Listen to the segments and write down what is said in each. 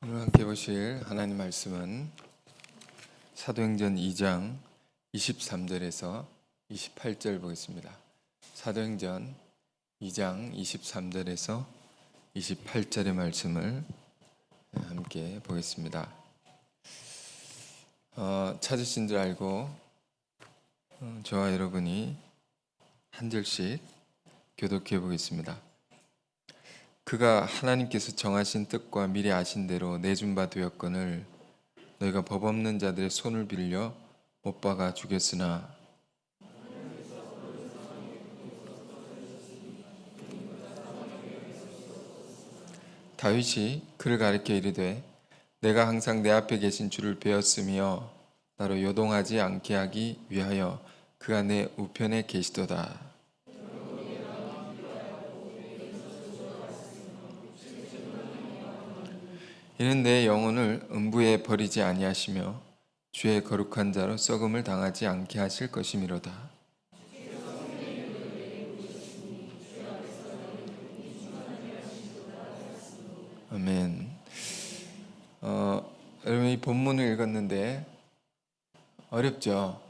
오늘 함께 보실 하나님 말씀은 사도행전 2장 23절에서 28절 보겠습니다. 사도행전 2장 23절에서 28절의 말씀을 함께 보겠습니다. 찾으신 줄 알고 저와 여러분이 한 절씩 교독해 보겠습니다. 그가 하나님께서 정하신 뜻과 미리 아신 대로 내준 바 되었거늘 너희가 법 없는 자들의 손을 빌려 못 박아 죽였으나 다윗이 그를 가리켜 이르되 내가 항상 내 앞에 계신 주를 배웠으며 나로 요동하지 않게 하기 위하여 그가 내 우편에 계시도다. 이는 내 영혼을 음부에 버리지 아니하시며 주의 거룩한 자로 썩음을 당하지 않게 하실 것이미로다. 아멘. 여러분 이 본문을 읽었는데 어렵죠?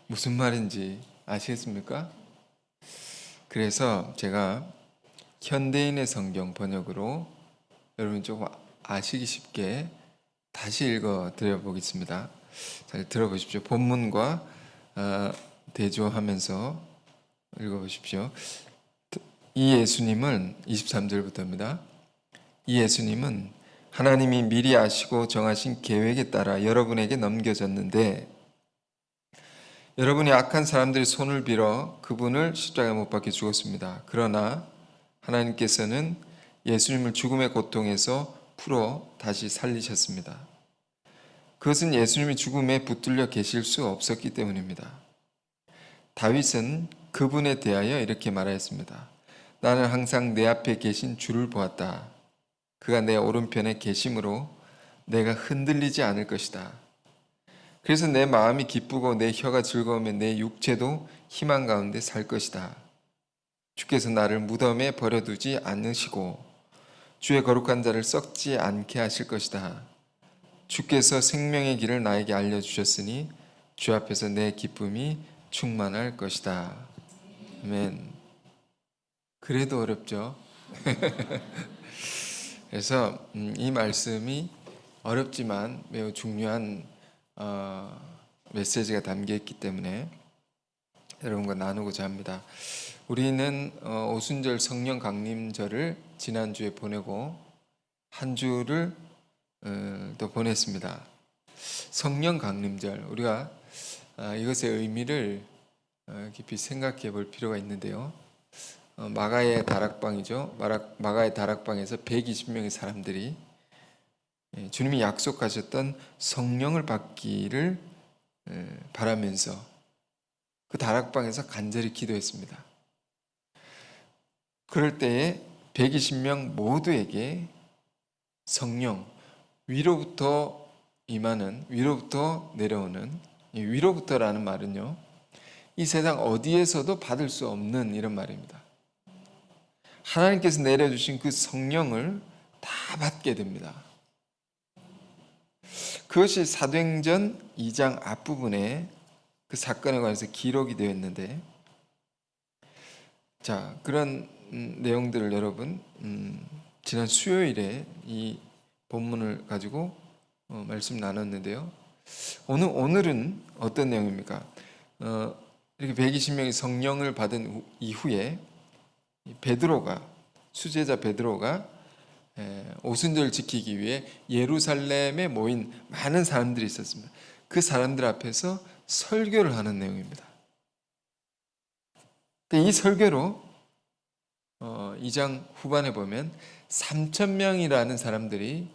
무슨 말인지 아시겠습니까? 그래서 제가 현대인의 성경 번역으로 여러분 조금 아시기 쉽게 다시 읽어 드려 보겠습니다. 잘 들어보십시오. 본문과 대조하면서 읽어 보십시오. 이 예수님은 23절부터입니다. 이 예수님은 하나님이 미리 아시고 정하신 계획에 따라 여러분에게 넘겨졌는데 여러분이 악한 사람들의 손을 빌어 그분을 십자가에 못 박혀 죽었습니다. 그러나 하나님께서는 예수님을 죽음의 고통에서 풀어 다시 살리셨습니다. 그것은 예수님이 죽음에 붙들려 계실 수 없었기 때문입니다. 다윗은 그분에 대하여 이렇게 말하였습니다. 나는 항상 내 앞에 계신 주를 보았다. 그가 내 오른편에 계심으로 내가 흔들리지 않을 것이다. 그래서 내 마음이 기쁘고 내 혀가 즐거우며 내 육체도 희망 가운데 살 것이다. 주께서 나를 무덤에 버려두지 않으시고 주의 거룩한 자를 썩지 않게 하실 것이다. 주께서 생명의 길을 나에게 알려주셨으니 주 앞에서 내 기쁨이 충만할 것이다. 아멘. 그래도 어렵죠? 그래서 이 말씀이 어렵지만 매우 중요한 메시지가 담겨있기 때문에 여러분과 나누고자 합니다. 우리는 오순절 성령 강림절을 지난주에 보내고 한 주를 또 보냈습니다. 성령 강림절, 우리가 이것의 의미를 깊이 생각해 볼 필요가 있는데요. 마가의 다락방이죠. 마가의 다락방에서 120명의 사람들이 주님이 약속하셨던 성령을 받기를 바라면서 그 다락방에서 간절히 기도했습니다. 그럴 때에 120명 모두에게 성령, 위로부터 임하는, 위로부터 내려오는, 이 위로부터라는 말은요, 이 세상 어디에서도 받을 수 없는 이런 말입니다. 하나님께서 내려주신 그 성령을 다 받게 됩니다. 그것이 사도행전 2장 앞부분에 그 사건에 관해서 기록이 되어 있는데, 자, 그런 내용들을 여러분 지난 수요일에 이 본문을 가지고 말씀 나눴는데요. 오늘은 어떤 내용입니까? 이렇게 120명이 성령을 받은 이후에 베드로가, 수제자 베드로가 오순절을 지키기 위해 예루살렘에 모인 많은 사람들이 있었습니다. 그 사람들 앞에서 설교를 하는 내용입니다. 이 설교로 2장 후반에 보면 3,000명이라는 사람들이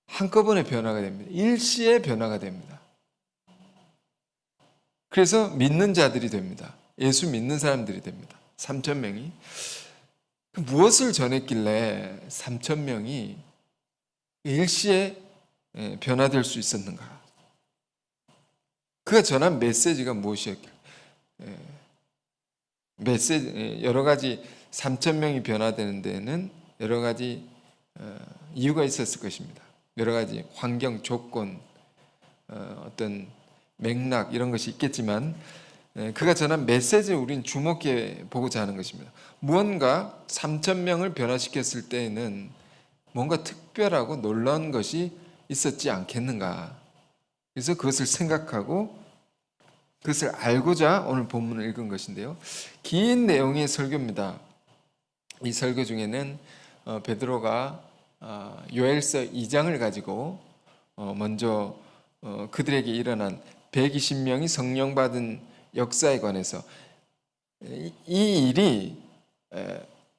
한꺼번에 변화가 됩니다. 일시에 변화가 됩니다. 그래서 믿는 자들이 됩니다. 예수 믿는 사람들이 됩니다. 3,000명이. 무엇을 전했길래 3,000명이 일시에 변화될 수 있었는가? 그가 전한 메시지가 무엇이었길래? 여러 가지 3,000명이 변화되는 데는 여러 가지 이유가 있었을 것입니다. 여러 가지 환경, 조건, 어떤 맥락 이런 것이 있겠지만 그가 전한 메시지를 우리는 주목해 보고자 하는 것입니다. 무언가 3천 명을 변화시켰을 때에는 뭔가 특별하고 놀라운 것이 있었지 않겠는가. 그래서 그것을 생각하고 그것을 알고자 오늘 본문을 읽은 것인데요. 긴 내용의 설교입니다. 이 설교 중에는 베드로가 요엘서 2장을 가지고 먼저 그들에게 일어난 120명이 성령 받은 역사에 관해서 이 일이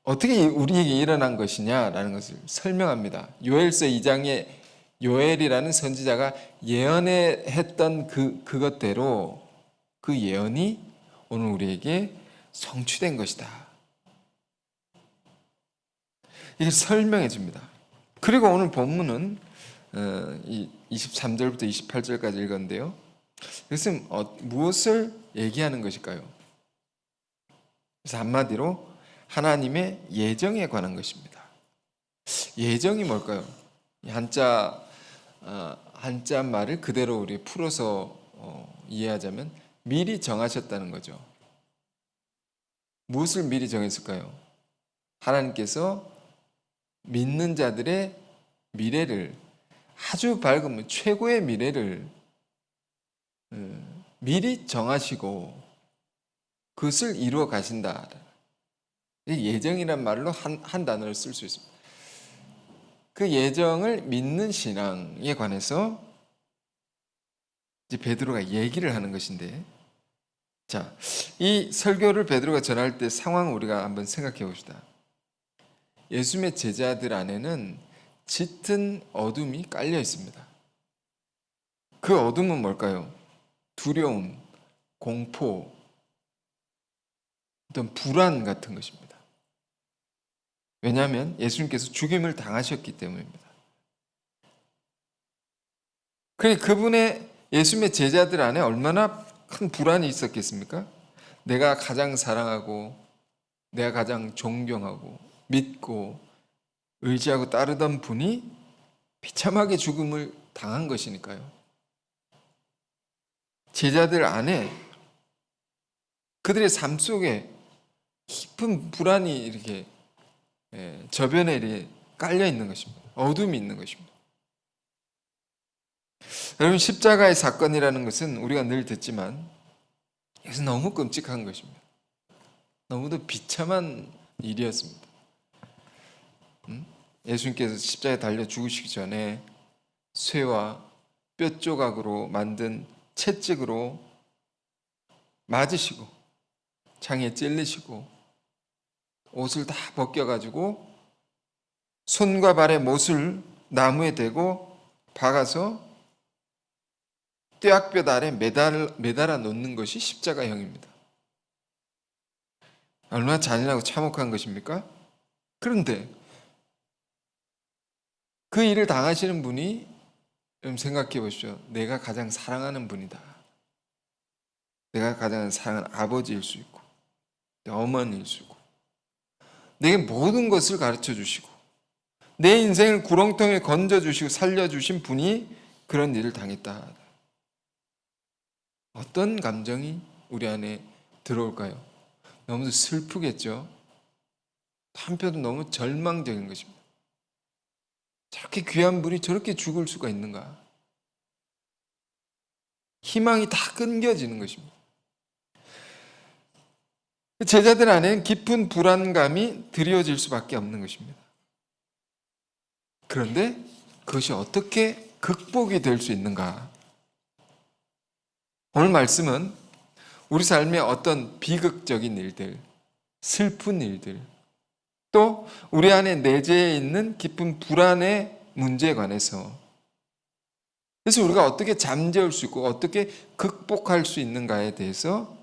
어떻게 우리에게 일어난 것이냐라는 것을 설명합니다. 요엘서 2장에 요엘이라는 선지자가 예언했던 그것대로 그 예언이 오늘 우리에게 성취된 것이다. 이걸 설명해 줍니다. 그리고 오늘 본문은 23절부터 28절까지 읽었는데요. 그것은 무엇을 얘기하는 것일까요? 그래서 한마디로 하나님의 예정에 관한 것입니다. 예정이 뭘까요? 한자 말을 그대로 우리 풀어서 이해하자면 미리 정하셨다는 거죠. 무엇을 미리 정했을까요? 하나님께서 믿는 자들의 미래를, 아주 밝은 최고의 미래를 미리 정하시고 그것을 이루어 가신다. 예정이란 말로 한 단어를 쓸 수 있습니다. 그 예정을 믿는 신앙에 관해서 이제 베드로가 얘기를 하는 것인데, 자, 이 설교를 베드로가 전할 때 상황을 우리가 한번 생각해 봅시다. 예수님의 제자들 안에는 짙은 어둠이 깔려 있습니다. 그 어둠은 뭘까요? 두려움, 공포, 어떤 불안 같은 것입니다. 왜냐하면 예수님께서 죽임을 당하셨기 때문입니다. 그분의 예수님의 제자들 안에 얼마나 큰 불안이 있었겠습니까? 내가 가장 사랑하고 내가 가장 존경하고 믿고 의지하고 따르던 분이 비참하게 죽음을 당한 것이니까요. 제자들 안에 그들의 삶 속에 깊은 불안이 이렇게 저변에 이렇게 깔려 있는 것입니다. 어둠이 있는 것입니다. 여러분, 십자가의 사건이라는 것은 우리가 늘 듣지만 이것은 너무 끔찍한 것입니다. 너무도 비참한 일이었습니다. 예수님께서 십자가에 달려 죽으시기 전에 쇠와 뼈 조각으로 만든 채찍으로 맞으시고 창에 찔리시고 옷을 다 벗겨가지고 손과 발의 못을 나무에 대고 박아서 뙤약볕 아래 매달아 놓는 것이 십자가형입니다. 얼마나 잔인하고 참혹한 것입니까? 그런데 그 일을 당하시는 분이, 여러분 생각해 보십시오. 내가 가장 사랑하는 분이다. 내가 가장 사랑하는 아버지일 수 있고 내 어머니일 수 있고 내게 모든 것을 가르쳐 주시고 내 인생을 구렁텅이에 건져주시고 살려주신 분이 그런 일을 당했다. 어떤 감정이 우리 안에 들어올까요? 너무 슬프겠죠? 한편으로 너무 절망적인 것입니다. 저렇게 귀한 분이 저렇게 죽을 수가 있는가? 희망이 다 끊겨지는 것입니다. 제자들 안에는 깊은 불안감이 드리워질 수밖에 없는 것입니다. 그런데 그것이 어떻게 극복이 될 수 있는가? 오늘 말씀은 우리 삶의 어떤 비극적인 일들, 슬픈 일들, 또 우리 안에 내재해 있는 깊은 불안의 문제에 관해서, 그래서 우리가 어떻게 잠재울 수 있고 어떻게 극복할 수 있는가에 대해서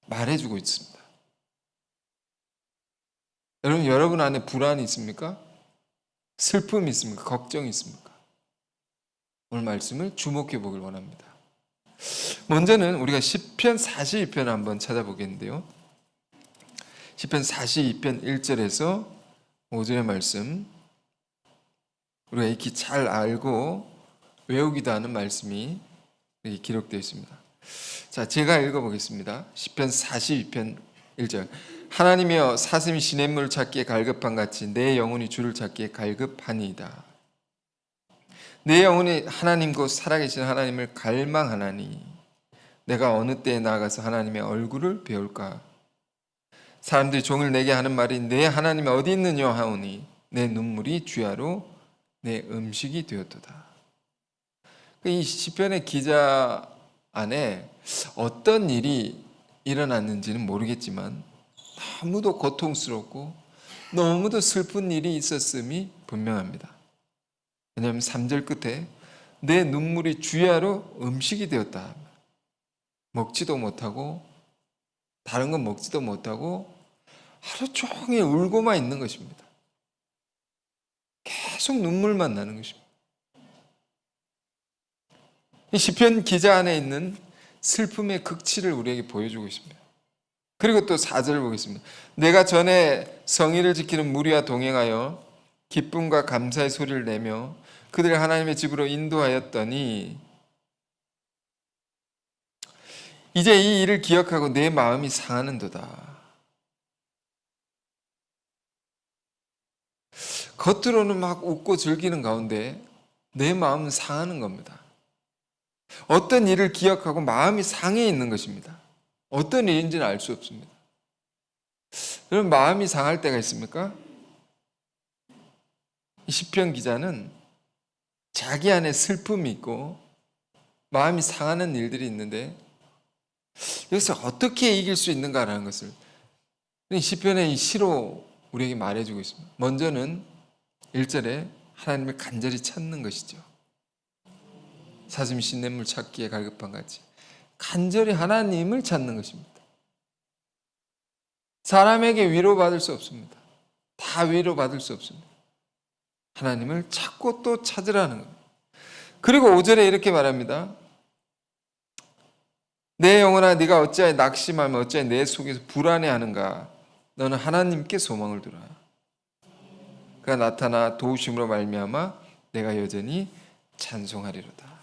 말해주고 있습니다. 여러분 안에 불안이 있습니까? 슬픔이 있습니까? 걱정이 있습니까? 오늘 말씀을 주목해 보길 원합니다. 먼저는 우리가 시편 42편을 한번 찾아보겠는데요. 시편 42편 1절에서 5절의 말씀, 우리가 익히 잘 알고 외우기도 하는 말씀이 여기 기록되어 있습니다. 자, 제가 읽어보겠습니다. 시편 42편 1절. 하나님이여 사슴이 시냇물 찾기에 갈급한 같이 내 영혼이 주를 찾기에 갈급하니이다. 내 영혼이 하나님 곧 살아계신 하나님을 갈망하나니 내가 어느 때에 나아가서 하나님의 얼굴을 배울까. 사람들이 종일 내게 하는 말이 내 하나님이 어디 있느냐 하오니 내 눈물이 주야로 내 음식이 되었도다. 이 시편의 기자 안에 어떤 일이 일어났는지는 모르겠지만 너무도 고통스럽고 너무도 슬픈 일이 있었음이 분명합니다. 왜냐하면 3절 끝에 내 눈물이 주야로 음식이 되었다. 먹지도 못하고 다른 건 먹지도 못하고 하루 종일 울고만 있는 것입니다. 계속 눈물만 나는 것입니다. 이 시편 기자 안에 있는 슬픔의 극치를 우리에게 보여주고 있습니다. 그리고 또 4절을 보겠습니다. 내가 전에 성의를 지키는 무리와 동행하여 기쁨과 감사의 소리를 내며 그들을 하나님의 집으로 인도하였더니 이제 이 일을 기억하고 내 마음이 상하는도다. 겉으로는 막 웃고 즐기는 가운데 내 마음은 상하는 겁니다. 어떤 일을 기억하고 마음이 상해 있는 것입니다. 어떤 일인지는 알 수 없습니다. 여러분, 마음이 상할 때가 있습니까? 이 시편 기자는 자기 안에 슬픔이 있고 마음이 상하는 일들이 있는데 여기서 어떻게 이길 수 있는가라는 것을 시편의 이 시로 우리에게 말해주고 있습니다. 먼저는 1절에 하나님을 간절히 찾는 것이죠. 사슴이 시냇물 찾기에 갈급한 같이 간절히 하나님을 찾는 것입니다. 사람에게 위로받을 수 없습니다. 다 위로받을 수 없습니다. 하나님을 찾고 또 찾으라는 겁니다. 그리고 5절에 이렇게 말합니다. 내 영혼아 네가 어찌하여 낙심하며 어찌하여 내 속에서 불안해하는가. 너는 하나님께 소망을 두라. 그가 나타나 도우심으로 말미암아 내가 여전히 찬송하리로다.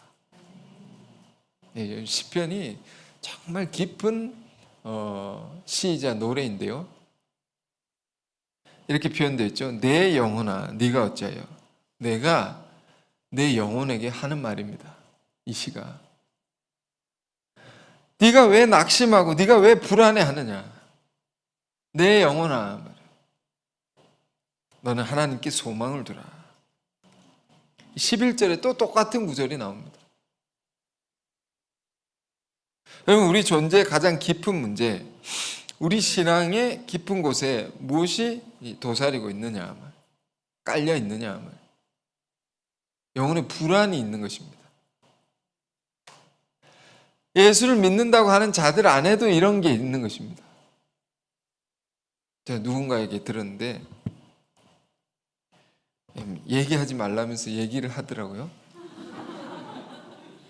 시편이 정말 깊은 시이자 노래인데요. 이렇게 표현되어 있죠. 내 영혼아 네가 어찌하여. 내가 내 영혼에게 하는 말입니다. 이 시가. 네가 왜 낙심하고 네가 왜 불안해하느냐. 내 영혼아 너는 하나님께 소망을 두라. 11절에 또 똑같은 구절이 나옵니다. 여러분, 우리 존재의 가장 깊은 문제, 우리 신앙의 깊은 곳에 무엇이 도사리고 있느냐, 깔려 있느냐, 영혼의 불안이 있는 것입니다. 예수를 믿는다고 하는 자들 안에도 이런 게 있는 것입니다. 제가 누군가에게 들었는데 얘기하지 말라면서 얘기를 하더라고요.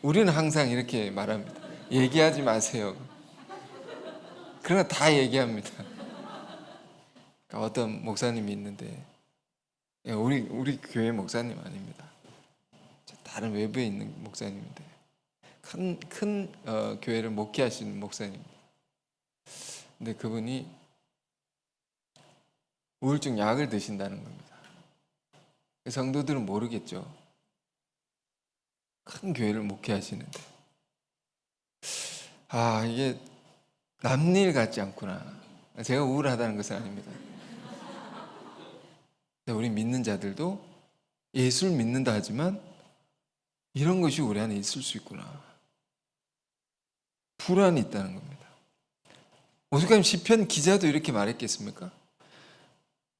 우리는 항상 이렇게 말합니다. 얘기하지 마세요. 그러나 다 얘기합니다. 어떤 목사님이 있는데 우리 교회 목사님 아닙니다. 다른 외부에 있는 목사님인데 큰 교회를 목회하시는 목사님입니다. 근데 그분이 우울증 약을 드신다는 겁니다. 성도들은 모르겠죠. 큰 교회를 목회하시는데 이게 남일 같지 않구나. 제가 우울하다는 것은 아닙니다. 우리 믿는 자들도 예수를 믿는다 하지만 이런 것이 우리 안에 있을 수 있구나. 불안이 있다는 겁니다. 오죽하면 시편 기자도 이렇게 말했겠습니까?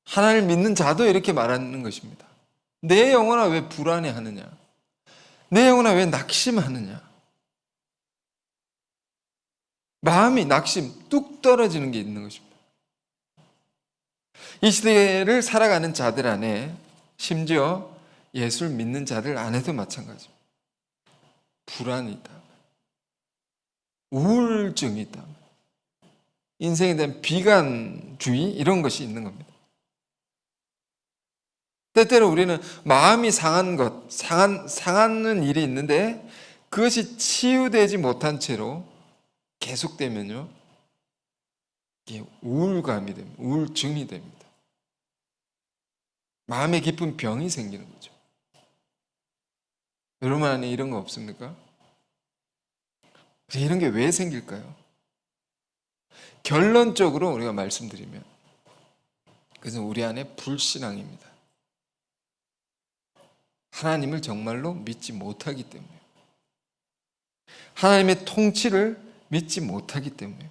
하나님을 믿는 자도 이렇게 말하는 것입니다. 내 영혼아 왜 불안해하느냐? 내 영혼아 왜 낙심하느냐? 마음이 낙심, 뚝 떨어지는 게 있는 것입니다. 이 시대를 살아가는 자들 안에, 심지어 예수를 믿는 자들 안에도 마찬가지입니다. 불안이 있다. 우울증이 있다. 인생에 대한 비관주의 이런 것이 있는 겁니다. 때때로 우리는 마음이 상한 것, 상하는 일이 있는데 그것이 치유되지 못한 채로 계속되면요, 이게 우울감이 됩니다. 우울증이 됩니다. 마음에 깊은 병이 생기는 거죠. 여러분 안에 이런 거 없습니까? 이런 게 왜 생길까요? 결론적으로 우리가 말씀드리면 그것은 우리 안에 불신앙입니다. 하나님을 정말로 믿지 못하기 때문에, 하나님의 통치를 믿지 못하기 때문에.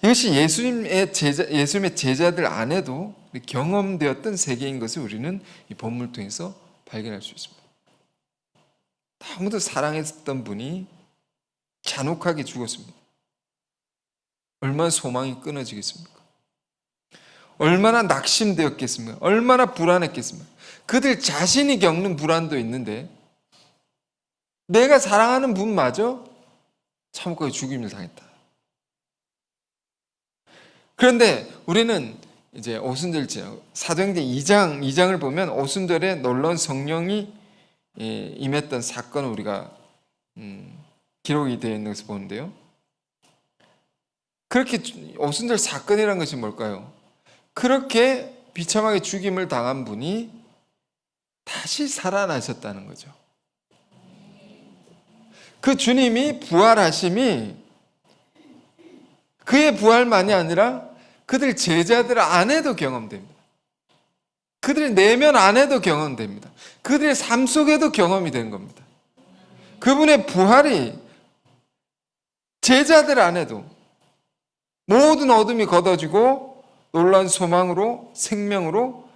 이것이 예수님의 제자들 안에도 경험되었던 세계인 것을 우리는 이 본문을 통해서 발견할 수 있습니다. 아무도 사랑했던 분이 잔혹하게 죽었습니다. 얼마나 소망이 끊어지겠습니까? 얼마나 낙심되었겠습니까? 얼마나 불안했겠습니까? 그들 자신이 겪는 불안도 있는데 내가 사랑하는 분마저 참혹하게 죽임을 당했다. 그런데 우리는 이제 오순절 지나고 사도행전 2장을 보면 오순절에 놀라운 성령이 임했던 사건을 우리가 기록이 되어 있는 것을 보는데요. 그렇게 오순절 사건이라는 것이 뭘까요? 그렇게 비참하게 죽임을 당한 분이 다시 살아나셨다는 거죠. 그 주님이 부활하심이 그의 부활만이 아니라 그들 제자들 안에도 경험됩니다. 그들의 내면 안에도 경험됩니다. 그들의 삶 속에도 경험이 된 겁니다. 그분의 부활이 제자들 안에도 모든 어둠이 걷어지고 놀라운 소망으로, 생명으로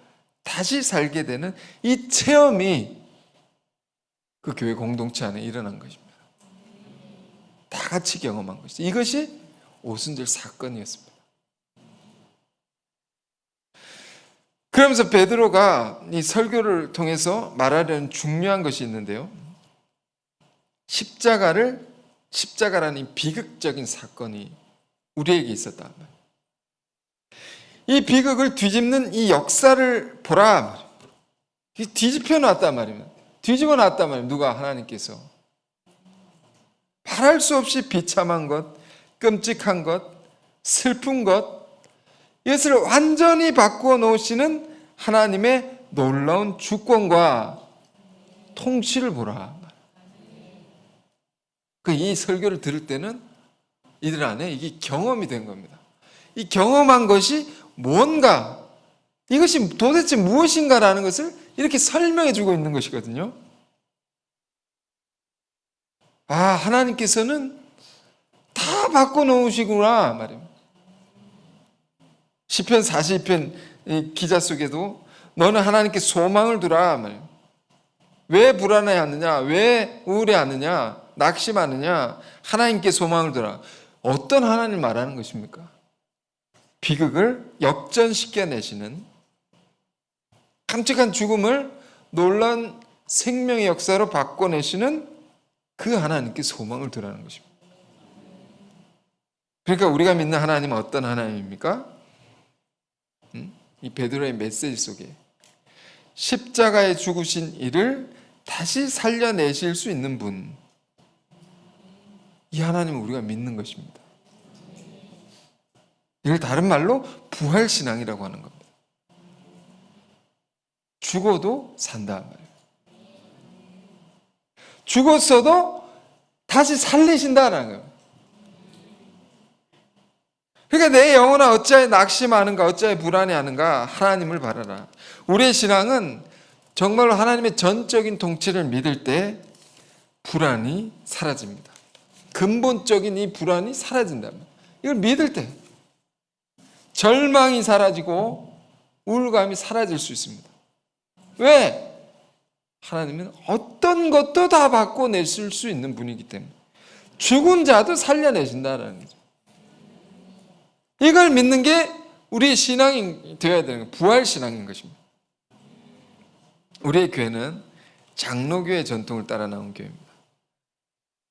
다시 살게 되는 이 체험이 그 교회 공동체 안에 일어난 것입니다. 다 같이 경험한 것이죠. 이것이 오순절 사건이었습니다. 그러면서 베드로가 이 설교를 통해서 말하려는 중요한 것이 있는데요. 십자가라는 비극적인 사건이 우리에게 있었다. 이 비극을 뒤집는 이 역사를 보라. 뒤집혀 놨단 말입니다. 뒤집어 놨단 말입니다. 누가? 하나님께서. 말할 수 없이 비참한 것, 끔찍한 것, 슬픈 것, 이것을 완전히 바꾸어 놓으시는 하나님의 놀라운 주권과 통치를 보라. 이 설교를 들을 때는 이들 안에 이게 경험이 된 겁니다. 이 경험한 것이 뭔가, 이것이 도대체 무엇인가라는 것을 이렇게 설명해 주고 있는 것이거든요. 아, 하나님께서는 다 바꿔놓으시구나 말입니다. 시편 42편 기자 속에도 너는 하나님께 소망을 두라 말입니다. 왜 불안해하느냐, 왜 우울해하느냐, 낙심하느냐, 하나님께 소망을 두라. 어떤 하나님 말하는 것입니까? 비극을 역전시켜 내시는, 깜찍한 죽음을 놀라운 생명의 역사로 바꿔내시는 그 하나님께 소망을 두라는 것입니다. 그러니까 우리가 믿는 하나님은 어떤 하나님입니까? 이 베드로의 메시지 속에 십자가에 죽으신 이를 다시 살려내실 수 있는 분, 이 하나님을 우리가 믿는 것입니다. 이걸 다른 말로 부활신앙이라고 하는 겁니다. 죽어도 산다 말이에요. 죽었어도 다시 살리신다는 거예요. 그러니까 내 영혼아 어찌하여 낙심하는가, 어찌하여 불안해하는가, 하나님을 바라라. 우리의 신앙은 정말로 하나님의 전적인 통치를 믿을 때 불안이 사라집니다. 근본적인 이 불안이 사라진다면, 이걸 믿을 때 절망이 사라지고 우울감이 사라질 수 있습니다. 왜? 하나님은 어떤 것도 다 바꿔내실 수 있는 분이기 때문에 죽은 자도 살려내신다는 거죠. 이걸 믿는 게 우리의 신앙이 되어야 되는 거예요. 부활신앙인 것입니다. 우리의 교회는 장로교회 전통을 따라 나온 교회입니다.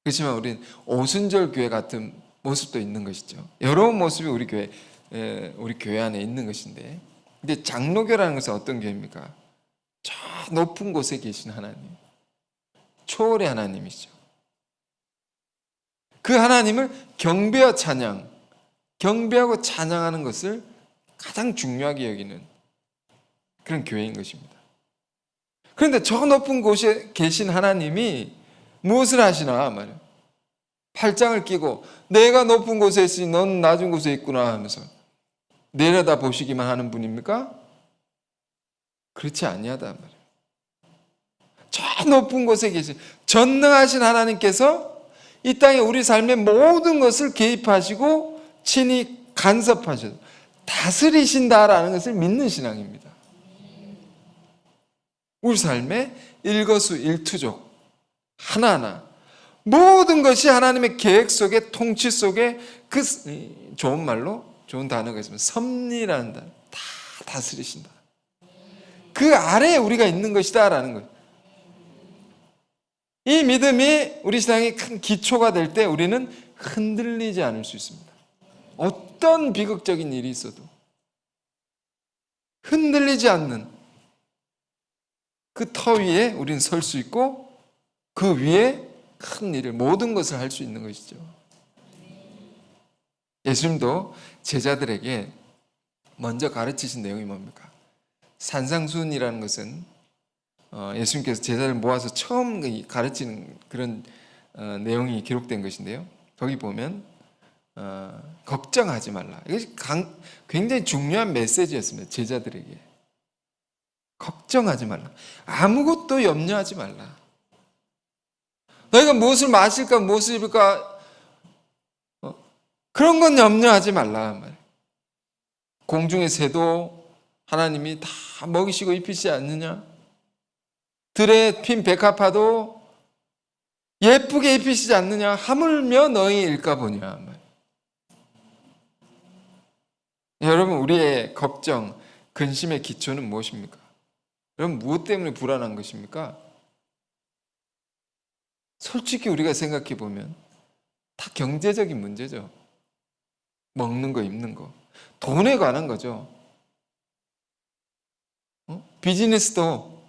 그렇지만 우리는 오순절 교회 같은 모습도 있는 것이죠. 여러 모습이 우리 교회 안에 있는 것인데, 근데 장로교라는 것은 어떤 교회입니까? 저 높은 곳에 계신 하나님, 초월의 하나님이죠. 그 하나님을 경배와 찬양, 경배하고 찬양하는 것을 가장 중요하게 여기는 그런 교회인 것입니다. 그런데 저 높은 곳에 계신 하나님이 무엇을 하시나 말이에요. 팔짱을 끼고 내가 높은 곳에 있으니 넌 낮은 곳에 있구나 하면서 내려다 보시기만 하는 분입니까? 그렇지 아니하다 말이에요. 저 높은 곳에 계신 전능하신 하나님께서 이 땅에 우리 삶의 모든 것을 개입하시고 친히 간섭하셔서 다스리신다라는 것을 믿는 신앙입니다. 우리 삶의 일거수일투족 하나하나 모든 것이 하나님의 계획 속에 통치 속에 그 좋은 말로 좋은 단어가 있으면 섭리라는 단어 다 다스리신다. 그 아래에 우리가 있는 것이다 라는 거예요. 이 믿음이 우리 신앙의 큰 기초가 될 때 우리는 흔들리지 않을 수 있습니다. 어떤 비극적인 일이 있어도 흔들리지 않는 그 터 위에 우리는 설 수 있고 그 위에 큰 일을 모든 것을 할 수 있는 것이죠. 예수님도 제자들에게 먼저 가르치신 내용이 뭡니까? 산상수훈이라는 것은 예수님께서 제자를 모아서 처음 가르치는 그런 내용이 기록된 것인데요. 거기 보면 걱정하지 말라. 이것이 굉장히 중요한 메시지였습니다. 제자들에게. 걱정하지 말라. 아무것도 염려하지 말라. 너희가 무엇을 마실까 무엇을 입을까 그런 건 염려하지 말라. 공중의 새도 하나님이 다 먹이시고 입히시지 않느냐? 들에 핀 백합화도 예쁘게 입히시지 않느냐? 하물며 너희일까 보냐? 여러분, 우리의 걱정, 근심의 기초는 무엇입니까? 여러분, 무엇 때문에 불안한 것입니까? 솔직히 우리가 생각해 보면 다 경제적인 문제죠. 먹는 거, 입는 거. 돈에 관한 거죠. 비즈니스도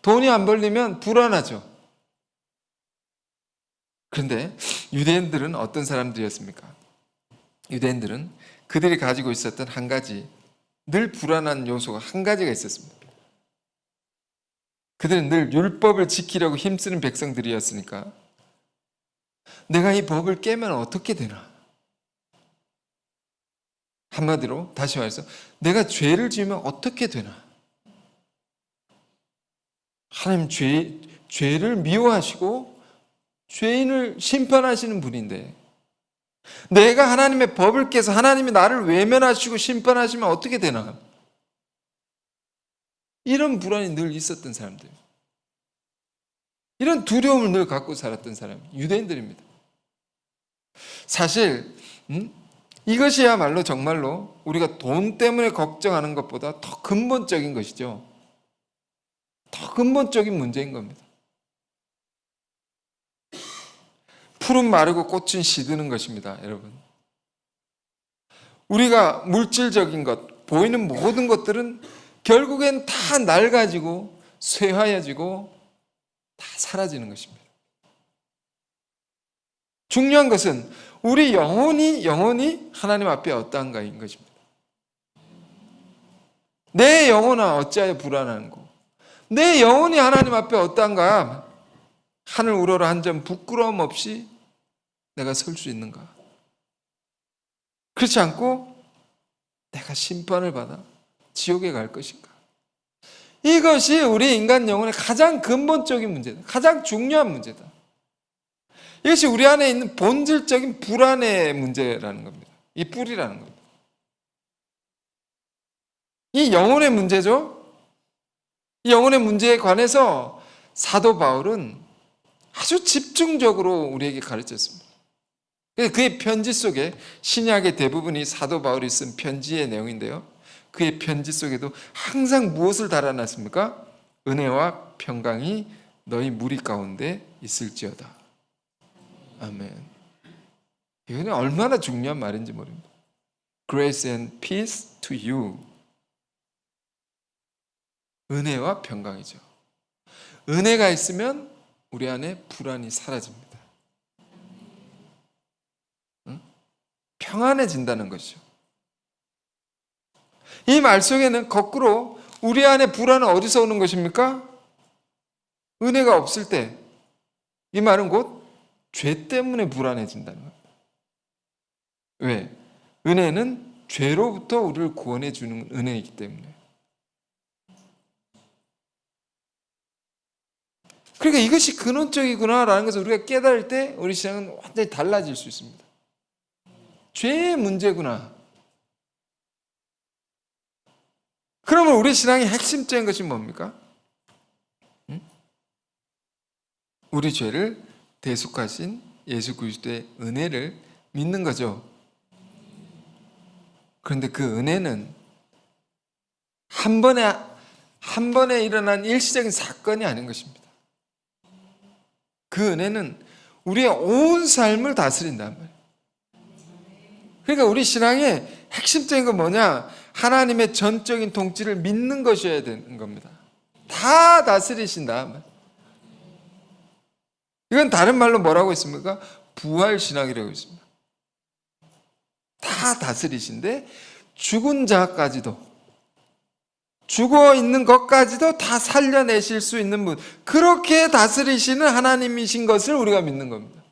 돈이 안 벌리면 불안하죠. 그런데 유대인들은 어떤 사람들이었습니까? 유대인들은 그들이 가지고 있었던 한 가지, 늘 불안한 요소가 한 가지가 있었습니다. 그들은 늘 율법을 지키려고 힘쓰는 백성들이었으니까 내가 이 법을 깨면 어떻게 되나? 한마디로 다시 말해서 내가 죄를 지으면 어떻게 되나? 하나님 죄를 미워하시고 죄인을 심판하시는 분인데 내가 하나님의 법을 깨서 하나님이 나를 외면하시고 심판하시면 어떻게 되나? 이런 불안이 늘 있었던 사람들, 이런 두려움을 늘 갖고 살았던 사람, 유대인들입니다. 사실 이것이야말로 정말로 우리가 돈 때문에 걱정하는 것보다 더 근본적인 것이죠. 더 근본적인 문제인 겁니다. 풀은 마르고 꽃은 시드는 것입니다, 여러분. 우리가 물질적인 것, 보이는 모든 것들은 결국엔 다 낡아지고 쇠하여지고 다 사라지는 것입니다. 중요한 것은 우리 영혼이 하나님 앞에 어떠한가인 것입니다. 내 영혼아 어찌하여 불안한고, 내 영혼이 하나님 앞에 어떠한가? 하늘 우러러 한 점 부끄러움 없이 내가 설 수 있는가? 그렇지 않고 내가 심판을 받아 지옥에 갈 것인가? 이것이 우리 인간 영혼의 가장 근본적인 문제다. 가장 중요한 문제다. 이것이 우리 안에 있는 본질적인 불안의 문제라는 겁니다. 이 뿌리라는 겁니다. 이 영혼의 문제죠. 이 영혼의 문제에 관해서 사도 바울은 아주 집중적으로 우리에게 가르쳤습니다. 그의 편지 속에, 신약의 대부분이 사도 바울이 쓴 편지의 내용인데요, 그의 편지 속에도 항상 무엇을 달아놨습니까? 은혜와 평강이 너희 무리 가운데 있을지어다. 아멘. 이거는 얼마나 중요한 말인지 모릅니다. Grace and peace to you. 은혜와 평강이죠. 은혜가 있으면 우리 안에 불안이 사라집니다. 응? 평안해진다는 것이죠. 이 말 속에는 거꾸로 우리 안에 불안은 어디서 오는 것입니까? 은혜가 없을 때. 이 말은 곧 죄 때문에 불안해진다는 겁니다. 왜? 은혜는 죄로부터 우리를 구원해 주는 은혜이기 때문에. 그러니까 이것이 근원적이구나라는 것을 우리가 깨달을 때 우리 신앙은 완전히 달라질 수 있습니다. 죄의 문제구나. 그러면 우리 신앙의 핵심적인 것이 뭡니까? 우리 죄를 대속하신 예수 그리스도의 은혜를 믿는 거죠. 그런데 그 은혜는 한 번에 일어난 일시적인 사건이 아닌 것입니다. 그 은혜는 우리의 온 삶을 다스린단 말이에요. 그러니까 우리 신앙의 핵심적인 건 뭐냐? 하나님의 전적인 통치를 믿는 것이어야 되는 겁니다. 다 다스리신다. 이건 다른 말로 뭐라고 했습니까? 부활신앙이라고 했습니다. 다 다스리신데 죽은 자까지도, 죽어 있는 것까지도 다 살려내실 수 있는 분, 그렇게 다스리시는 하나님이신 것을 우리가 믿는 겁니다.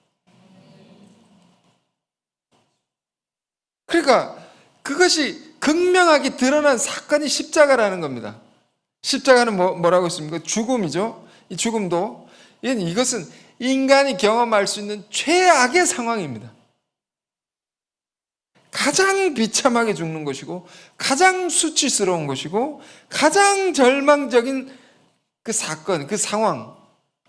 그러니까 그것이 극명하게 드러난 사건이 십자가라는 겁니다. 십자가는 뭐라고 했습니까? 죽음이죠. 이 죽음도, 이것은 인간이 경험할 수 있는 최악의 상황입니다. 가장 비참하게 죽는 것이고, 가장 수치스러운 것이고, 가장 절망적인 그 사건, 그 상황,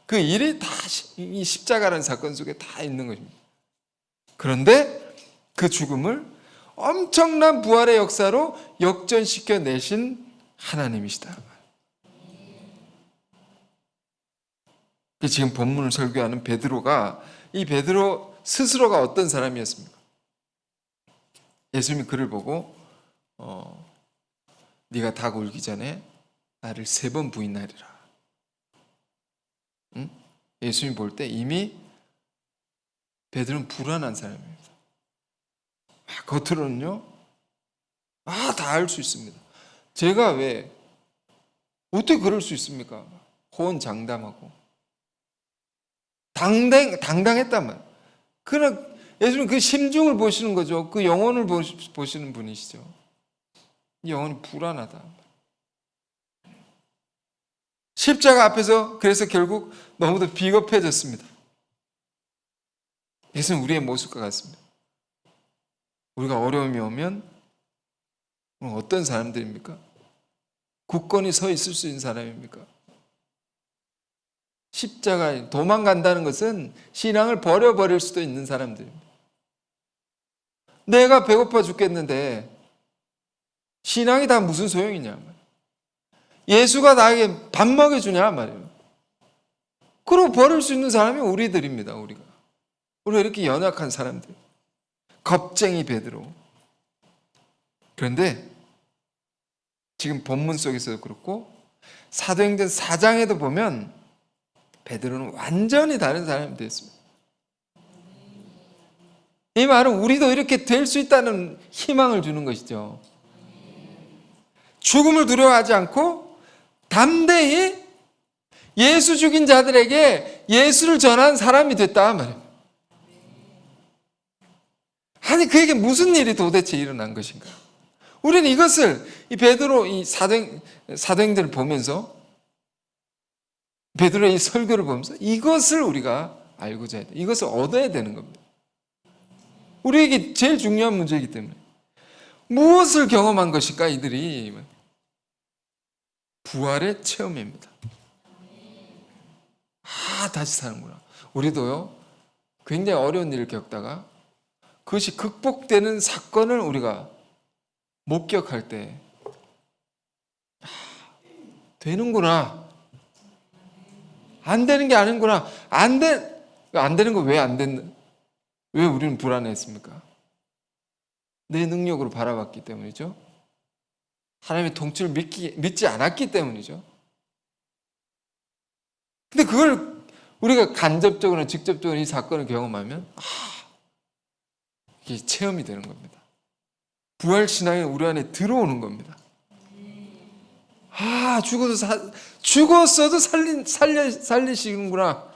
그 일이 다 이 십자가라는 사건 속에 다 있는 것입니다. 그런데 그 죽음을 엄청난 부활의 역사로 역전시켜 내신 하나님이시다. 지금 본문을 설교하는 베드로가, 이 베드로 스스로가 어떤 사람이었습니까? 예수님이 그를 보고 네가 닭 울기 전에 나를 3번 부인하리라. 응? 예수님이 볼 때 이미 베드로는 불안한 사람입니다. 겉으로는요, 다 알 수 있습니다. 제가 왜 어떻게 그럴 수 있습니까? 호언장담하고 당당했단 말이에요. 그러나 예수님 그 심중을 보시는 거죠. 그 영혼을 보시는 분이시죠. 이 영혼이 불안하다. 십자가 앞에서 그래서 결국 너무도 비겁해졌습니다. 예수님 우리의 모습과 같습니다. 우리가 어려움이 오면 어떤 사람들입니까? 굳건히 서 있을 수 있는 사람입니까? 십자가에 도망간다는 것은 신앙을 버려버릴 수도 있는 사람들입니다. 내가 배고파 죽겠는데 신앙이 다 무슨 소용이냐 말이에요. 예수가 나에게 밥 먹여주냐 말이에요. 그러고 버릴 수 있는 사람이 우리들입니다. 우리가 이렇게 연약한 사람들, 겁쟁이 베드로. 그런데 지금 본문 속에서도 그렇고 사도행전 4장에도 보면 베드로는 완전히 다른 사람이 됐습니다. 이 말은 우리도 이렇게 될 수 있다는 희망을 주는 것이죠. 죽음을 두려워하지 않고 담대히 예수 죽인 자들에게 예수를 전한 사람이 됐다 말입니다. 아니 그에게 무슨 일이 도대체 일어난 것인가? 우리는 이것을 이 베드로 이 사도행전을 보면서, 베드로의 이 설교를 보면서 이것을 우리가 알고자 해야 돼. 이것을 얻어야 되는 겁니다. 우리에게 제일 중요한 문제이기 때문에. 무엇을 경험한 것일까 이들이? 부활의 체험입니다. 다시 사는구나. 우리도요, 굉장히 어려운 일을 겪다가 그것이 극복되는 사건을 우리가 목격할 때 되는구나. 안 되는 게 아닌구나. 안 되는 거 왜 안 됐나? 왜 우리는 불안했습니까? 내 능력으로 바라봤기 때문이죠. 하나님의 통치를 믿지 않았기 때문이죠. 근데 그걸 우리가 간접적으로나 직접적으로 이 사건을 경험하면 이게 체험이 되는 겁니다. 부활신앙이 우리 안에 들어오는 겁니다. 죽었어도 살리시는구나.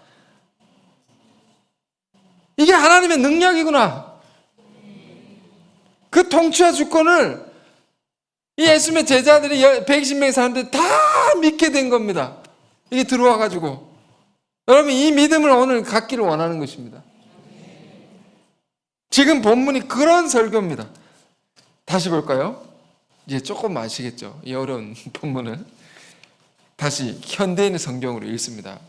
이게 하나님의 능력이구나. 그 통치와 주권을 이 예수님의 제자들이 120명의 사람들이 다 믿게 된 겁니다. 이게 들어와가지고. 여러분, 이 믿음을 오늘 갖기를 원하는 것입니다. 지금 본문이 그런 설교입니다. 다시 볼까요? 이제 조금 아시겠죠? 이 어려운 본문을 다시 현대인의 성경으로 읽습니다.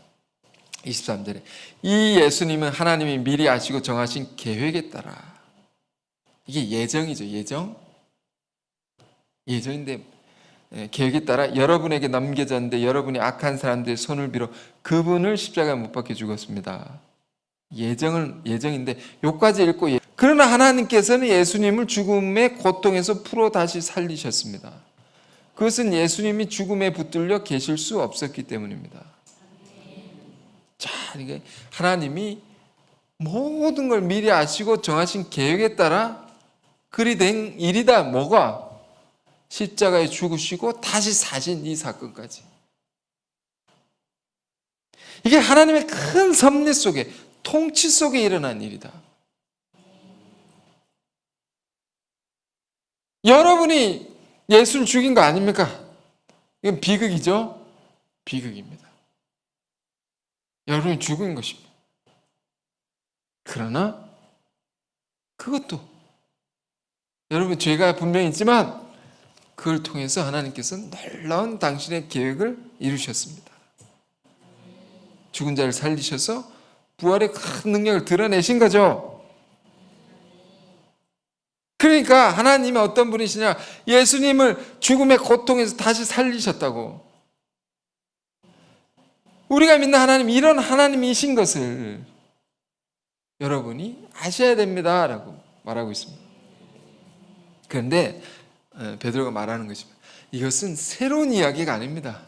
23절에 이 예수님은 하나님이 미리 아시고 정하신 계획에 따라, 이게 예정이죠. 예정인데 계획에 따라 여러분에게 넘겨졌는데 여러분이 악한 사람들의 손을 빌어 그분을 십자가에 못 박혀 죽었습니다. 예정인데 요까지 읽고, 그러나 하나님께서는 예수님을 죽음의 고통에서 풀어 다시 살리셨습니다. 그것은 예수님이 죽음에 붙들려 계실 수 없었기 때문입니다. 자, 이게 하나님이 모든 걸 미리 아시고 정하신 계획에 따라 그리 된 일이다. 뭐가? 십자가에 죽으시고 다시 사신 이 사건까지. 이게 하나님의 큰 섭리 속에, 통치 속에 일어난 일이다. 여러분이 예수를 죽인 거 아닙니까? 이건 비극이죠? 비극입니다. 여러분이 죽은 것입니다. 그러나 그것도 여러분 죄가 분명히 있지만 그걸 통해서 하나님께서 놀라운 당신의 계획을 이루셨습니다. 죽은 자를 살리셔서 부활의 큰 능력을 드러내신 거죠. 그러니까 하나님이 어떤 분이시냐? 예수님을 죽음의 고통에서 다시 살리셨다고. 우리가 믿는 하나님, 이런 하나님이신 것을 여러분이 아셔야 됩니다 라고 말하고 있습니다. 그런데 베드로가 말하는 것입니다. 이것은 새로운 이야기가 아닙니다.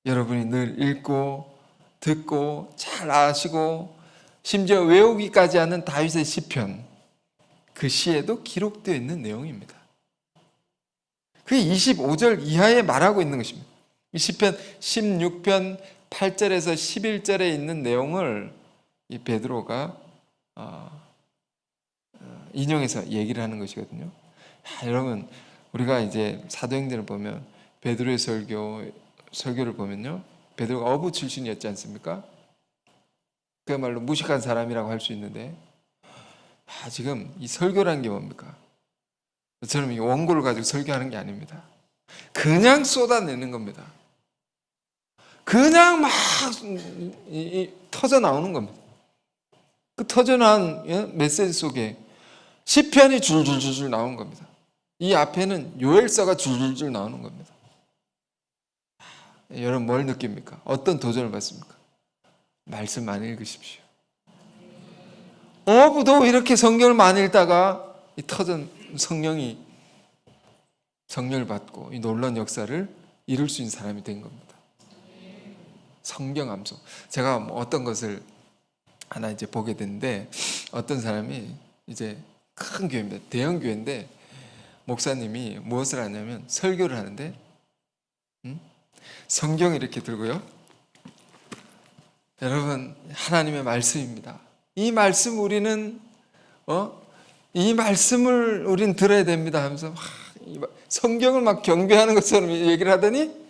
여러분이 늘 읽고 듣고 잘 아시고 심지어 외우기까지 하는 다윗의 시편, 그 시에도 기록되어 있는 내용입니다. 그게 25절 이하에 말하고 있는 것입니다. 이 시편 16편 8절에서 11절에 있는 내용을 이 베드로가 인용해서 얘기를 하는 것이거든요. 여러분, 우리가 이제 사도행전을 보면 베드로의 설교를 보면요, 베드로가 어부 출신이었지 않습니까? 그야말로 무식한 사람이라고 할 수 있는데, 지금 이 설교라는 게 뭡니까? 저는 이 원고를 가지고 설교하는 게 아닙니다. 그냥 쏟아내는 겁니다. 그냥 막 터져 나오는 겁니다. 그 터져나온 메시지 속에 시편이 줄줄줄줄 나온 겁니다. 이 앞에는 요엘서가 줄줄줄 나오는 겁니다. 여러분 뭘 느낍니까? 어떤 도전을 받습니까? 말씀 많이 읽으십시오. 어부도 이렇게 성경을 많이 읽다가 이 터진 성령을 받고 이 놀라운 역사를 이룰 수 있는 사람이 된 겁니다. 성경 암송. 제가 어떤 것을 하나 이제 보게 됐는데, 어떤 사람이 이제 큰 교회입니다. 대형 교회인데 목사님이 무엇을 하냐면 설교를 하는데 성경을 이렇게 들고요. 여러분, 하나님의 말씀입니다. 이 말씀 우리는 이 말씀을 우리는 들어야 됩니다 하면서 성경을 막 경배하는 것처럼 얘기를 하더니,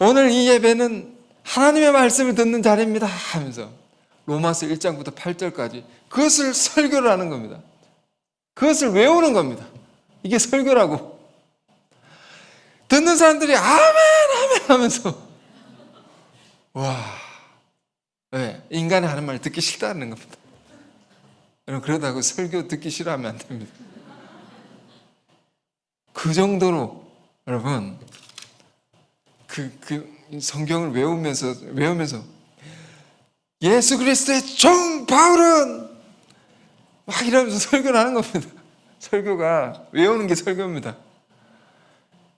오늘 이 예배는 하나님의 말씀을 듣는 자리입니다 하면서 로마서 1장부터 8절까지 그것을 설교를 하는 겁니다. 그것을 외우는 겁니다. 이게 설교라고. 듣는 사람들이 아멘 아멘 하면서, 와, 왜? 인간이 하는 말 듣기 싫다는 겁니다. 여러분, 그러다고 설교 듣기 싫어하면 안 됩니다. 그 정도로 여러분 그 성경을 외우면서 예수 그리스도의 종 바울은 막 이러면서 설교를 하는 겁니다. 설교가, 외우는 게 설교입니다.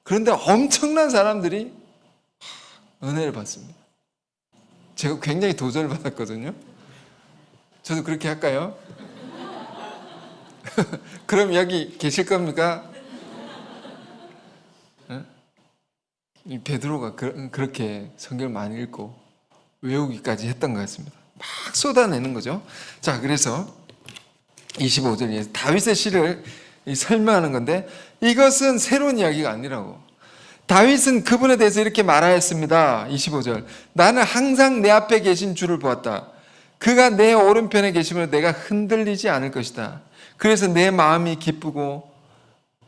그런데 엄청난 사람들이 은혜를 받습니다. 제가 굉장히 도전을 받았거든요. 저도 그렇게 할까요? 그럼 여기 계실 겁니까? 이 베드로가 그렇게 성경을 많이 읽고 외우기까지 했던 것 같습니다. 막 쏟아내는 거죠. 자, 그래서 25절에 다윗의 시를 설명하는 건데, 이것은 새로운 이야기가 아니라고. 다윗은 그분에 대해서 이렇게 말하였습니다. 25절. 나는 항상 내 앞에 계신 주를 보았다. 그가 내 오른편에 계시므로 내가 흔들리지 않을 것이다. 그래서 내 마음이 기쁘고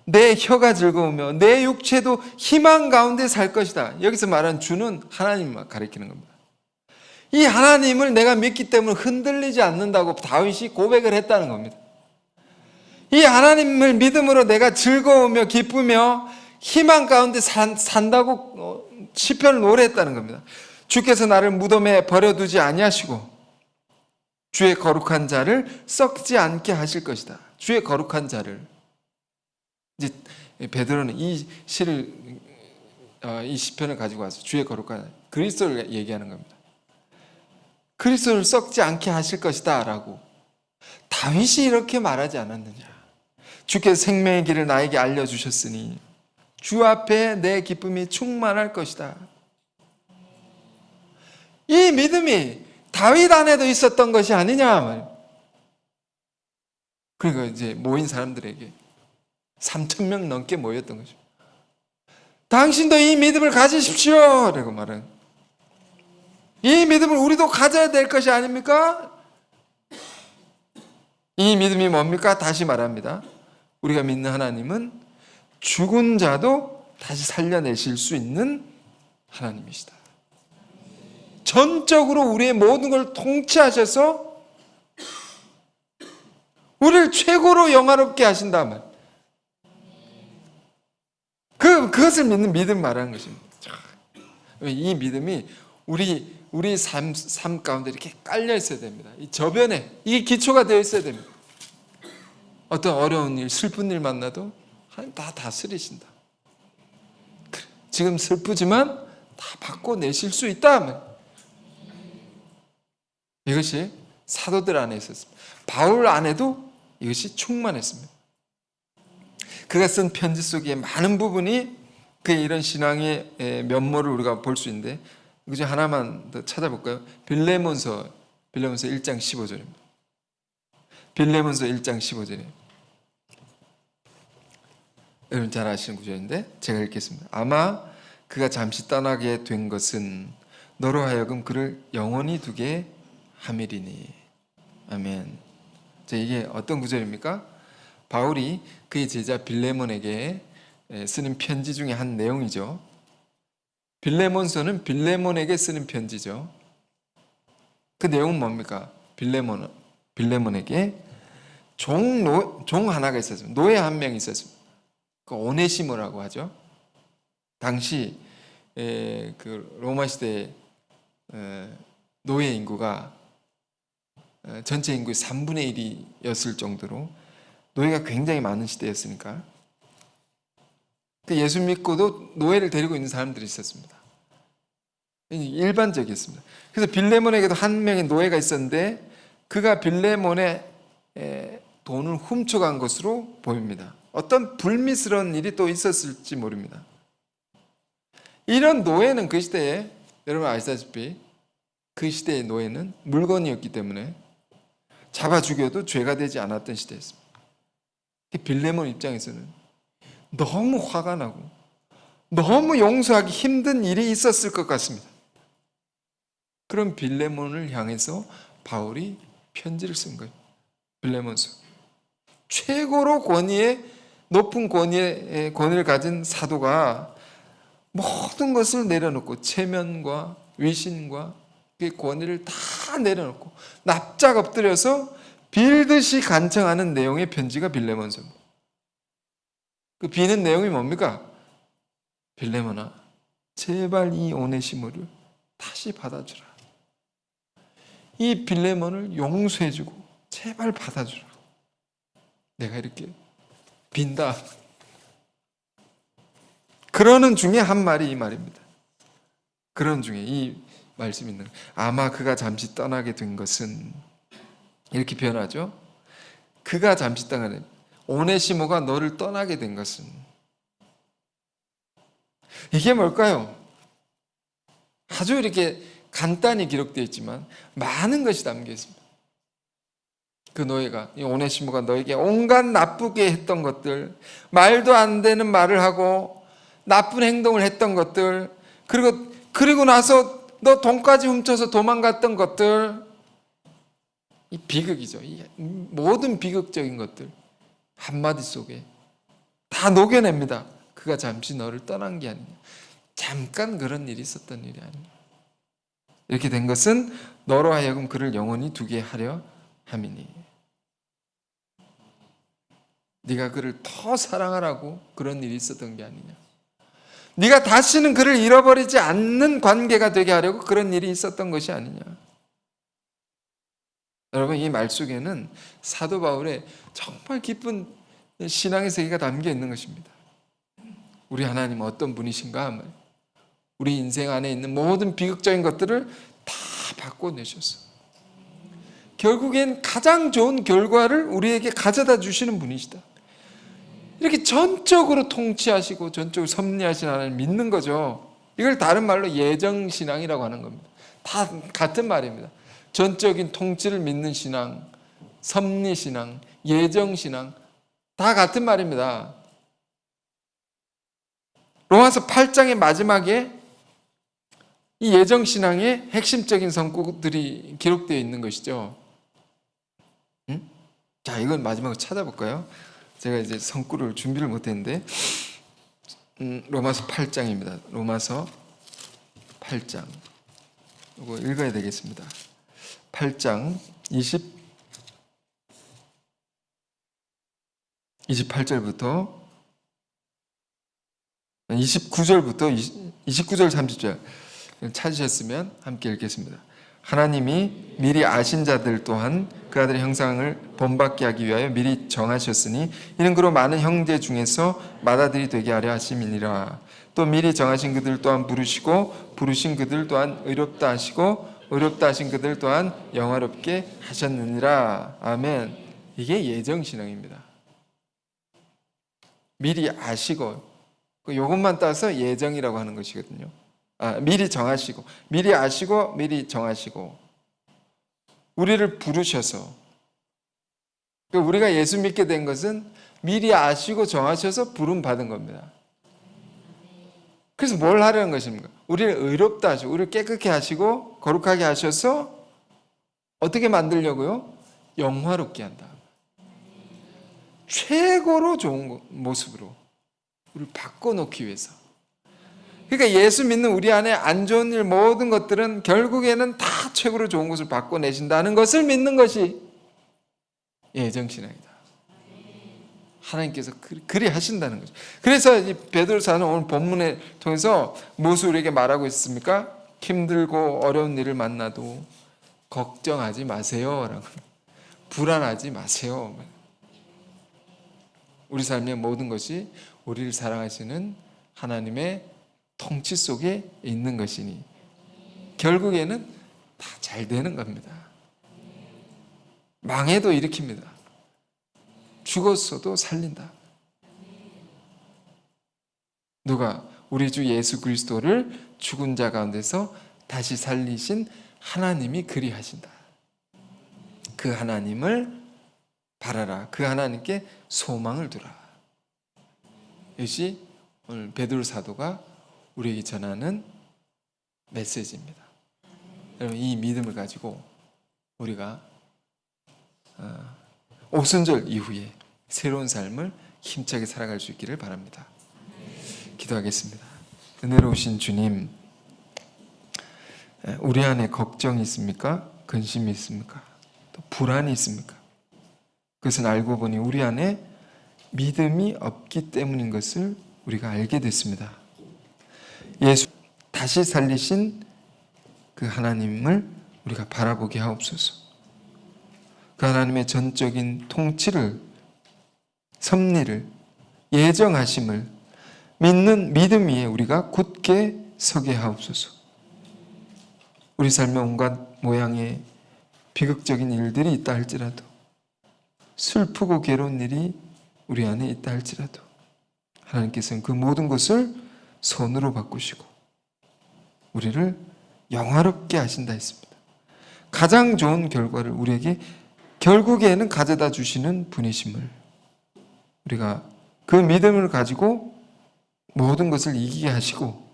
내 혀가 즐거우며 내 육체도 희망 가운데 살 것이다. 여기서 말하는 주는 하나님을 가리키는 겁니다. 이 하나님을 내가 믿기 때문에 흔들리지 않는다고 다윗이 고백을 했다는 겁니다. 이 하나님을 믿음으로 내가 즐거우며 기쁘며 희망 가운데 산다고 시편을 노래했다는 겁니다. 주께서 나를 무덤에 버려두지 아니하시고 주의 거룩한 자를 썩지 않게 하실 것이다. 주의 거룩한 자를. 이제 베드로는 이 시를 이 시편을 가지고 와서 주의 거룩한 그리스도를 얘기하는 겁니다. 그리스도를 썩지 않게 하실 것이다 라고. 다윗이 이렇게 말하지 않았느냐. 주께서 생명의 길을 나에게 알려주셨으니 주 앞에 내 기쁨이 충만할 것이다. 이 믿음이 다윗 안에도 있었던 것이 아니냐. 그러니까 이제 모인 사람들에게 3,000명 넘게 모였던 거죠. 당신도 이 믿음을 가지십시오 라고 말하는, 이 믿음을 우리도 가져야 될 것이 아닙니까? 이 믿음이 뭡니까? 다시 말합니다. 우리가 믿는 하나님은 죽은 자도 다시 살려내실 수 있는 하나님이시다. 전적으로 우리의 모든 걸 통치하셔서 우리를 최고로 영화롭게 하신다면, 그것을 믿는 믿음 말하는 것입니다. 이 믿음이 우리 삶 가운데 이렇게 깔려 있어야 됩니다. 이 저변에 이게 기초가 되어 있어야 됩니다. 어떤 어려운 일, 슬픈 일 만나도 하나님 다 다스리신다. 지금 슬프지만 다 바꿔내실 수 있다 하면, 이것이 사도들 안에 있었습니다. 바울 안에도 이것이 충만했습니다. 그가 쓴 편지 속에 많은 부분이 그의 이런 신앙의 면모를 우리가 볼 수 있는데, 그중 하나만 더 찾아볼까요? 빌레몬서 1장 15절입니다. 빌레몬서 1장 15절이에요. 여러분 잘 아시는 구절인데 제가 읽겠습니다. 아마 그가 잠시 떠나게 된 것은 너로 하여금 그를 영원히 두게 함이리니. 아멘. 자, 이게 어떤 구절입니까? 바울이 그의 제자 빌레몬에게 쓰는 편지 중에 한 내용이죠. 빌레몬서는 빌레몬에게 쓰는 편지죠. 그 내용은 뭡니까? 빌레몬에게 종 하나가 있었습니다. 노예 한 명이 있었습니다. 그 오네시모라고 하죠. 당시 그 로마 시대 노예 인구가 전체 인구의 3분의 1이었을 정도로 노예가 굉장히 많은 시대였으니까 예수 믿고도 노예를 데리고 있는 사람들이 있었습니다. 일반적이었습니다. 그래서 빌레몬에게도 한 명의 노예가 있었는데 그가 빌레몬의 돈을 훔쳐간 것으로 보입니다. 어떤 불미스러운 일이 또 있었을지 모릅니다. 이런 노예는 그 시대에, 여러분 아시다시피 그 시대의 노예는 물건이었기 때문에 잡아 죽여도 죄가 되지 않았던 시대였습니다. 빌레몬 입장에서는 너무 화가 나고 너무 용서하기 힘든 일이 있었을 것 같습니다. 그런 빌레몬을 향해서 바울이 편지를 쓴 거예요. 빌레몬서. 최고로 높은 권위를 가진 사도가 모든 것을 내려놓고 체면과 위신과 그 권위를 다 내려놓고 납작 엎드려서 빌듯이 간청하는 내용의 편지가 빌레몬서입니다. 그 비는 내용이 뭡니까? 빌레몬아, 제발 이 오네시모를 다시 받아주라. 이 빌레몬을 용서해주고 제발 받아주라. 내가 이렇게 빈다. 그러는 중에 한 말이 이 말입니다. 그런 중에 이 말씀이 있는 거예요. 아마 그가 잠시 떠나게 된 것은, 이렇게 표현하죠. 그가 잠시 떠나게, 오네시모가 너를 떠나게 된 것은, 이게 뭘까요? 아주 이렇게 간단히 기록되어 있지만 많은 것이 담겨 있습니다. 그 노예가, 이 오네시모가 너에게 온갖 나쁘게 했던 것들, 말도 안 되는 말을 하고 나쁜 행동을 했던 것들, 그리고 나서 너 돈까지 훔쳐서 도망갔던 것들, 이 비극이죠. 이 모든 비극적인 것들 한마디 속에 다 녹여냅니다. 그가 잠시 너를 떠난 게 아니냐. 잠깐 그런 일이 있었던 일이 아니냐. 이렇게 된 것은 너로 하여금 그를 영원히 두게 하려 함이니. 네가 그를 더 사랑하라고 그런 일이 있었던 게 아니냐. 네가 다시는 그를 잃어버리지 않는 관계가 되게 하려고 그런 일이 있었던 것이 아니냐. 여러분, 이 말 속에는 사도 바울의 정말 깊은 신앙의 세계가 담겨 있는 것입니다. 우리 하나님은 어떤 분이신가 하면 우리 인생 안에 있는 모든 비극적인 것들을 다 바꿔내셔서 결국엔 가장 좋은 결과를 우리에게 가져다 주시는 분이시다. 이렇게 전적으로 통치하시고 전적으로 섭리하신 하나님을 믿는 거죠. 이걸 다른 말로 예정신앙이라고 하는 겁니다. 다 같은 말입니다. 전적인 통치를 믿는 신앙, 섭리신앙, 예정신앙, 다 같은 말입니다. 로마서 8장의 마지막에 이 예정신앙의 핵심적인 성구들이 기록되어 있는 것이죠. 자, 이건 마지막으로 찾아볼까요? 제가 이제 성구를 준비를 못했는데, 로마서 8장입니다. 로마서 8장. 이거 읽어야 되겠습니다. 8장 28절부터 29절부터 29절 30절 찾으셨으면 함께 읽겠습니다. 하나님이 미리 아신 자들 또한 그 아들의 형상을 본받게 하기 위하여 미리 정하셨으니 이는 그로 많은 형제 중에서 맏아들이 되게 하려 하심이니라. 또 미리 정하신 그들 또한 부르시고 부르신 그들 또한 의롭다 하시고 의롭다 하신 그들 또한 영화롭게 하셨느니라. 아멘. 이게 예정신앙입니다. 미리 아시고, 이것만 따서 예정이라고 하는 것이거든요. 미리 정하시고, 미리 아시고, 미리 정하시고, 우리를 부르셔서, 우리가 예수 믿게 된 것은 미리 아시고 정하셔서 부름 받은 겁니다. 그래서 뭘 하려는 것입니까? 우리를 의롭다 하시고, 우리를 깨끗게 하시고, 거룩하게 하셔서 어떻게 만들려고요? 영화롭게 한다. 최고로 좋은 모습으로 우리를 바꿔놓기 위해서. 그러니까 예수 믿는 우리 안에 안 좋은 일 모든 것들은 결국에는 다 최고로 좋은 것을 바꿔내신다는 것을 믿는 것이 예정신앙이다. 하나님께서 그리 하신다는 거죠. 그래서 이 베드로사는 오늘 본문을 통해서 무엇을 우리에게 말하고 있습니까? 힘들고 어려운 일을 만나도 걱정하지 마세요. 불안하지 마세요. 우리 삶의 모든 것이 우리를 사랑하시는 하나님의 통치 속에 있는 것이니 결국에는 다 잘 되는 겁니다. 망해도 일으킵니다. 죽었어도 살린다. 누가? 우리 주 예수 그리스도를 죽은 자 가운데서 다시 살리신 하나님이 그리하신다. 그 하나님을 바라라. 그 하나님께 소망을 두라. 이것이 오늘 베드로 사도가 우리에게 전하는 메시지입니다. 여러분, 이 믿음을 가지고 우리가 오순절 이후에 새로운 삶을 힘차게 살아갈 수 있기를 바랍니다. 기도하겠습니다. 은혜로우신 주님, 우리 안에 걱정이 있습니까? 근심이 있습니까? 또 불안이 있습니까? 그것은 알고 보니 우리 안에 믿음이 없기 때문인 것을 우리가 알게 됐습니다. 예수 다시 살리신 그 하나님을 우리가 바라보게 하옵소서. 그 하나님의 전적인 통치를, 섭리를, 예정하심을 믿는 믿음 위에 우리가 굳게 서게 하옵소서. 우리 삶의 온갖 모양의 비극적인 일들이 있다 할지라도, 슬프고 괴로운 일이 우리 안에 있다 할지라도 하나님께서는 그 모든 것을 선으로 바꾸시고 우리를 영화롭게 하신다 했습니다. 가장 좋은 결과를 우리에게 결국에는 가져다 주시는 분이심을, 우리가 그 믿음을 가지고 모든 것을 이기게 하시고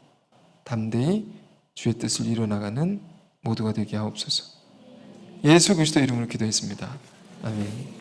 담대히 주의 뜻을 이뤄나가는 모두가 되게 하옵소서. 예수 그리스도 이름으로 기도했습니다. 아멘.